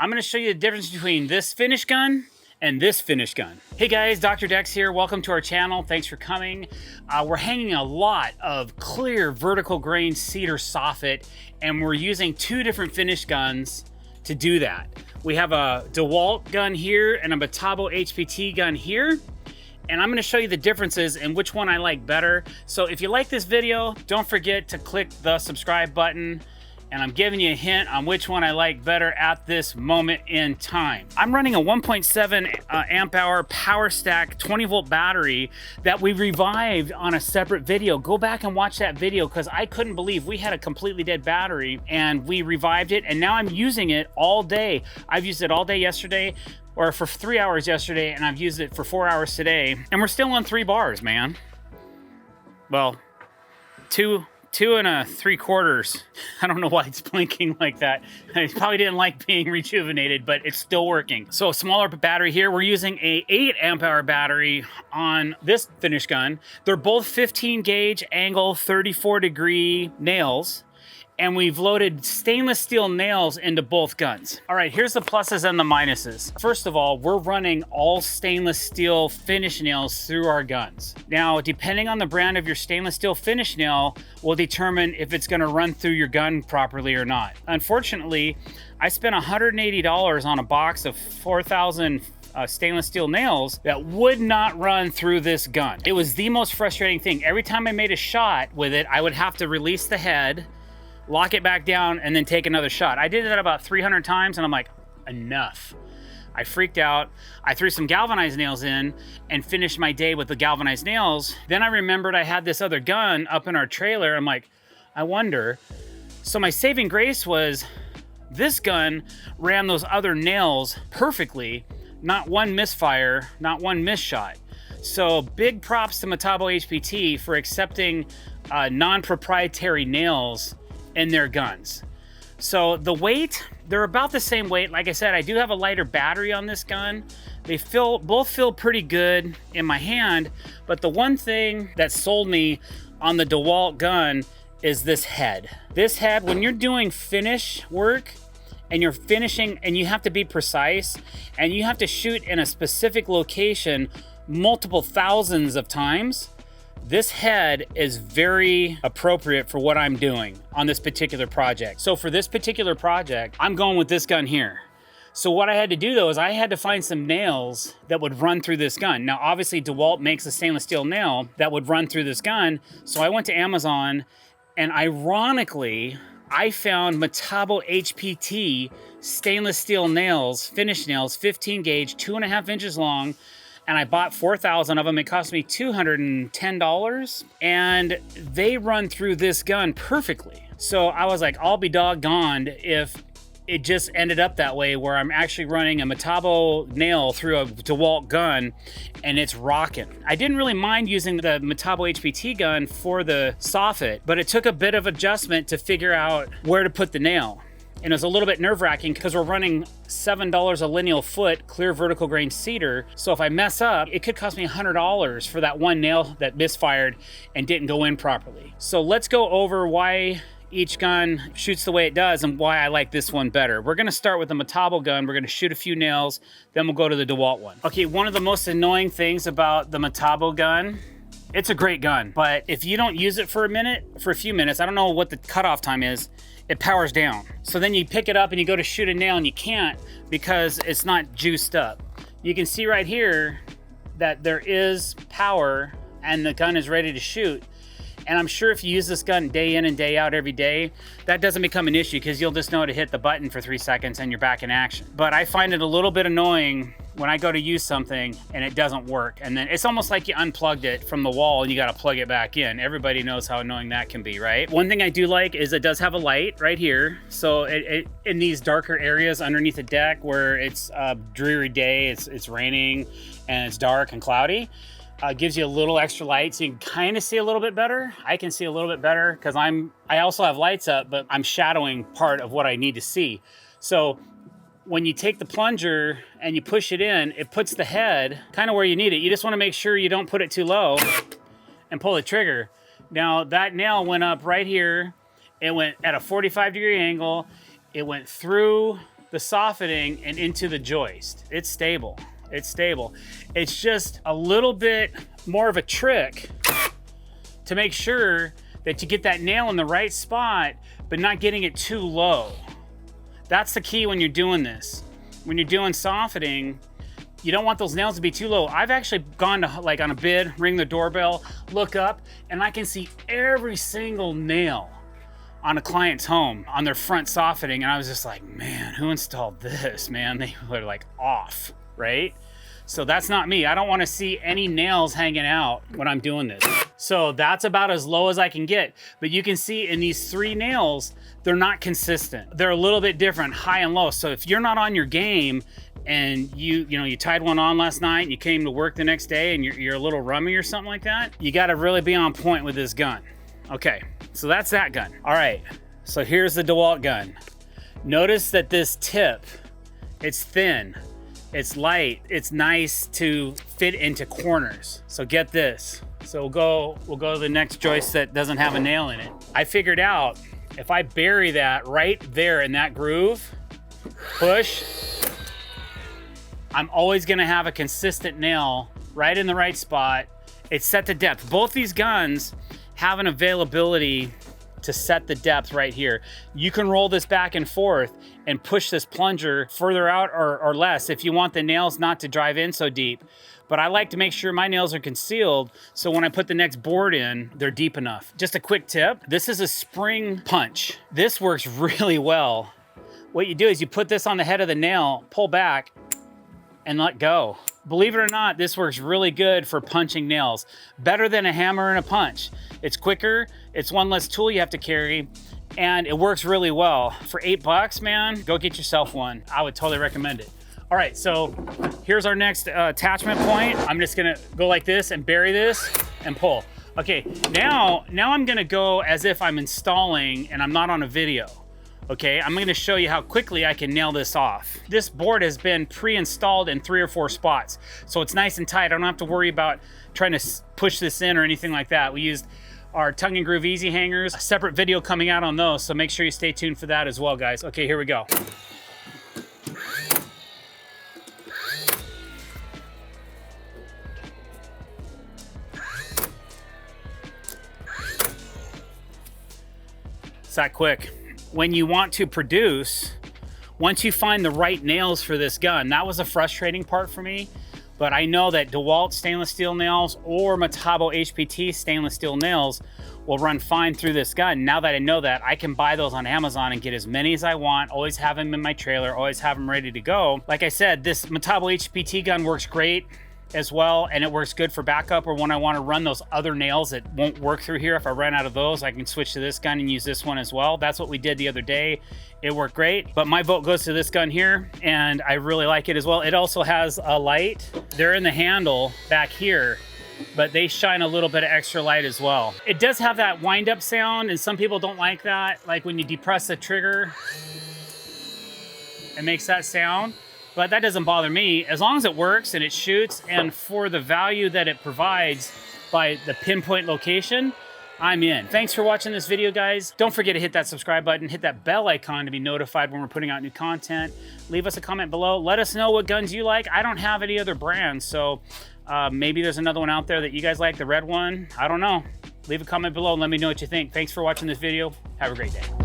I'm gonna show you the difference between this finish gun and this finish gun. Hey guys, Dr. Decks here. Welcome to our channel. Thanks for coming. We're hanging a lot of clear vertical grain cedar soffit, and we're using two different finish guns to do that. We have a DeWalt gun here and a Metabo HPT gun here. And I'm gonna show you the differences and which one I like better. So if you like this video, don't forget to click the subscribe button. And I'm giving you a hint on which one I like better at this moment in time. I'm running a 1.7 amp hour power stack 20 volt battery that we revived on a separate video. Go back and watch that video because I couldn't believe we had a completely dead battery and we revived it, and now I'm using it all day. I've used it all day yesterday, or for 3 hours yesterday, and I've used it for 4 hours today, and we're still on 3 bars, man. Well, two and 3/4. I don't know why it's blinking like that. I probably didn't like being rejuvenated, but it's still working. So a smaller battery here. We're using a 8 amp hour battery on this finish gun. They're both 15 gauge angle 34 degree nails, and we've loaded stainless steel nails into both guns. All right, here's the pluses and the minuses. First of all, we're running all stainless steel finish nails through our guns. Now, depending on the brand of your stainless steel finish nail will determine if it's gonna run through your gun properly or not. Unfortunately, I spent $180 on a box of 4,000 stainless steel nails that would not run through this gun. It was the most frustrating thing. Every time I made a shot with it, I would have to release the head, lock it back down, and then take another shot. I did that about 300 times, and I'm like, enough. I freaked out. I threw some galvanized nails in and finished my day with the galvanized nails. Then I remembered I had this other gun up in our trailer. I'm like, I wonder. So my saving grace was this gun ran those other nails perfectly. Not one misfire, not one miss shot. So big props to Metabo HPT for accepting non-proprietary nails in their guns. So the weight, they're about the same weight. Like I said, I do have a lighter battery on this gun. They both feel pretty good in my hand, but the one thing that sold me on the DeWalt gun is this head. This head, when you're doing finish work and you're finishing and you have to be precise and you have to shoot in a specific location multiple thousands of times, this head is very appropriate for what I'm doing on this particular project. So for this particular project, I'm going with this gun here. So what I had to do though is I had to find some nails that would run through this gun. Now obviously DeWalt makes a stainless steel nail that would run through this gun. So I went to Amazon, and ironically, I found Metabo HPT stainless steel nails, finish nails, 15 gauge, 2.5 inches long, and I bought 4,000 of them. It cost me $210, and they run through this gun perfectly. So I was like, I'll be doggoned if it just ended up that way, where I'm actually running a Metabo nail through a DeWalt gun and it's rocking. I didn't really mind using the Metabo HPT gun for the soffit, but it took a bit of adjustment to figure out where to put the nail. And it was a little bit nerve-wracking because we're running $7 a lineal foot clear vertical grain cedar. So if I mess up, it could cost me $100 for that one nail that misfired and didn't go in properly. So let's go over why each gun shoots the way it does and why I like this one better. We're gonna start with the Metabo gun. We're gonna shoot a few nails, then we'll go to the DeWalt one. Okay, one of the most annoying things about the Metabo gun, it's a great gun, but if you don't use it for a few minutes, I don't know what the cutoff time is, it powers down. So then you pick it up and you go to shoot a nail and you can't because it's not juiced up. You can see right here that there is power and the gun is ready to shoot. And I'm sure if you use this gun day in and day out every day, that doesn't become an issue because you'll just know to hit the button for 3 seconds and you're back in action. But I find it a little bit annoying when I go to use something and it doesn't work. And then it's almost like you unplugged it from the wall and you gotta plug it back in. Everybody knows how annoying that can be, right? One thing I do like is it does have a light right here. So in these darker areas underneath the deck where it's a dreary day, it's raining and it's dark and cloudy, gives you a little extra light so you can kind of see a little bit better. I can see a little bit better because I also have lights up, but I'm shadowing part of what I need to see. So when you take the plunger and you push it in, it puts the head kind of where you need it. You just want to make sure you don't put it too low and pull the trigger. Now that nail went up right here. It went at a 45-degree angle. It went through the soffitting and into the joist. It's stable. It's stable. It's just a little bit more of a trick to make sure that you get that nail in the right spot, but not getting it too low. That's the key when you're doing this. When you're doing soffitting, you don't want those nails to be too low. I've actually gone to, like, on a bid, ring the doorbell, look up, and I can see every single nail on a client's home on their front soffitting. And I was just like, man, who installed this, man? They were like off, right? So that's not me. I don't want to see any nails hanging out when I'm doing this. So that's about as low as I can get. But you can see in these 3 nails, they're not consistent. They're a little bit different, high and low. So if you're not on your game and you tied one on last night and you came to work the next day and you're a little rummy or something like that, you got to really be on point with this gun. Okay, so that's that gun. All right, so here's the DeWalt gun. Notice that this tip, it's thin. It's light, it's nice to fit into corners. So get this. So we'll go to the next joist that doesn't have a nail in it. I figured out if I bury that right there in that groove, push, I'm always gonna have a consistent nail right in the right spot. It's set to depth. Both these guns have an availability to set the depth right here. You can roll this back and forth and push this plunger further out or less if you want the nails not to drive in so deep. But I like to make sure my nails are concealed so when I put the next board in, they're deep enough. Just a quick tip, this is a spring punch. This works really well. What you do is you put this on the head of the nail, pull back, and let go. Believe it or not, this works really good for punching nails. Better than a hammer and a punch. It's quicker, it's one less tool you have to carry, and it works really well. For $8, man, go get yourself one. I would totally recommend it. All right, so here's our next attachment point. I'm just gonna go like this and bury this and pull. Okay, now I'm gonna go as if I'm installing and I'm not on a video. Okay, I'm gonna show you how quickly I can nail this off. This board has been pre-installed in 3 or 4 spots, so it's nice and tight. I don't have to worry about trying to push this in or anything like that. We used our tongue and groove easy hangers. A separate video coming out on those, so make sure you stay tuned for that as well, guys. Okay, here we go. It's that quick. When you want to produce, once you find the right nails for this gun, that was a frustrating part for me, but I know that DeWalt stainless steel nails or Metabo HPT stainless steel nails will run fine through this gun. Now that I know that, I can buy those on Amazon and get as many as I want, always have them in my trailer, always have them ready to go. Like I said, this Metabo HPT gun works great as well, and it works good for backup or when I want to run those other nails that won't work through here. If I run out of those, I can switch to this gun and use this one as well. That's what we did the other day. It worked great, but my vote goes to this gun here, and I really like it as well. It also has a light. They're in the handle back here, but they shine a little bit of extra light as well. It does have that wind up sound, and some people don't like that. Like when you depress the trigger, it makes that sound. But that doesn't bother me as long as it works and it shoots, and for the value that it provides by the pinpoint location, I'm in. Thanks for watching this video, guys. Don't forget to hit that subscribe button, hit that bell icon to be notified when we're putting out new content. Leave us a comment below. Let us know what guns you like. I don't have any other brands, so maybe there's another one out there that you guys like, the red one. I don't know. Leave a comment below and let me know what you think. Thanks for watching this video. Have a great day.